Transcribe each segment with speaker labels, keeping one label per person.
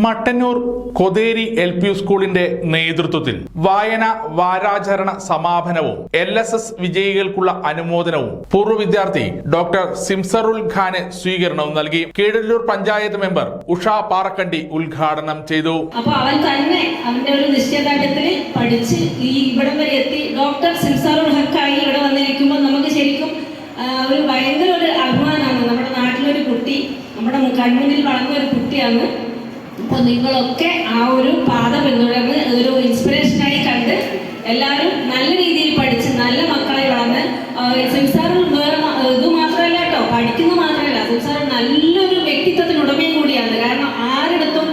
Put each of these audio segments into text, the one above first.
Speaker 1: Mattannur Kotheri LP സ്കൂളിന്റെ നേതൃത്വത്തിൽ വായന വാരാചരണ സമാപനവും LSS വിജയികൾക്കുള്ള അനുമോദനവും പൂർവ്വ വിദ്യാർത്ഥി ഡോക്ടർ സിംസറുൽ ഖാന് സ്വീകരണവും നൽകി. കീഴല്ലൂർ പഞ്ചായത്ത് മെമ്പർ ഉഷ പാറക്കണ്ടി ഉദ്ഘാടനം ചെയ്തു.
Speaker 2: അപ്പോൾ അവൻ തന്നെ അവന്റെ ഒരു നിശ്ചയദാർഢ്യത്തിൽ പഠിച്ച് ഈ ഇവിടം വരെ എത്തി ഡോക്ടർ സിംസറുൽ ഖായി ഇവിടെ വന്നിരിക്കുമ്പോൾ നമുക്ക് ശരിക്കും ഒരു ഭയങ്കര ഒരു അഭിമാനമാണ്. നമ്മുടെ നാട്ടിലൊരു കുട്ടി, നമ്മുടെ കൺമുന്നിൽ വളർന്ന ഒരു കുട്ടിയാണ്. അപ്പോൾ നിങ്ങളൊക്കെ ആ ഒരു പാത പിന്തുടർന്ന് ഒരു ഇൻസ്പിറേഷനായി കണ്ട് എല്ലാവരും നല്ല രീതിയിൽ പഠിച്ച് നല്ല മക്കളെ വളർന്ന് സിംസാറുൽ വേറെ ഇത് മാത്രമല്ല കേട്ടോ, പഠിക്കുന്ന മാത്രമല്ല, സിംസാറുൽ നല്ലൊരു വ്യക്തിത്വത്തിനുടമയും കൂടിയാണ്. കാരണം ആരിടത്തും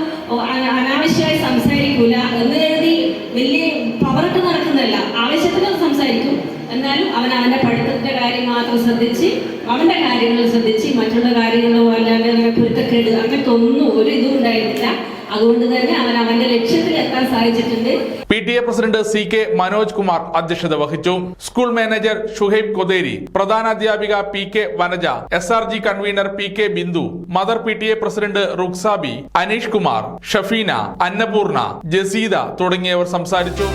Speaker 2: അനാവശ്യമായി സംസാരിക്കൂല എന്ന് കരുതി വലിയ പവറിട്ട് നടക്കുന്നതല്ല, ആവശ്യത്തിന് സംസാരിക്കും. എന്നാലും അവൻ അവൻ്റെ പഠിത്തത്തിൻ്റെ കാര്യം മാത്രം ശ്രദ്ധിച്ച് അവൻ്റെ കാര്യങ്ങൾ ശ്രദ്ധിച്ച് മറ്റുള്ള കാര്യങ്ങളോ അല്ലാതെ അങ്ങനെ പൊരുത്തക്കേട് അങ്ങനത്തെ ഒന്നും ഒരു ഇതും ഉണ്ടായിരുന്നില്ല. അതുകൊണ്ട് തന്നെ അവൻ അവന്റെ ലക്ഷ്യത്തിൽ എത്താൻ സാധിച്ചിട്ടുണ്ട്.
Speaker 1: PTA president CK Manoj Kumar അധ്യക്ഷത വഹിച്ചു. സ്കൂൾ മാനേജർ ഷുഹൈബ് കൊതേരി, പ്രധാനാധ്യാപിക PK Vanaja, SRG convener PK Bindu, mother PTA president Ruksabi, Aneesh Kumar, Shafeena, Annapoorna, Jaseeda തുടങ്ങിയവർ സംസാരിച്ചു.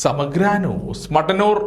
Speaker 1: സമഗ്ര ന്യൂസ്, മട്ടന്നൂർ.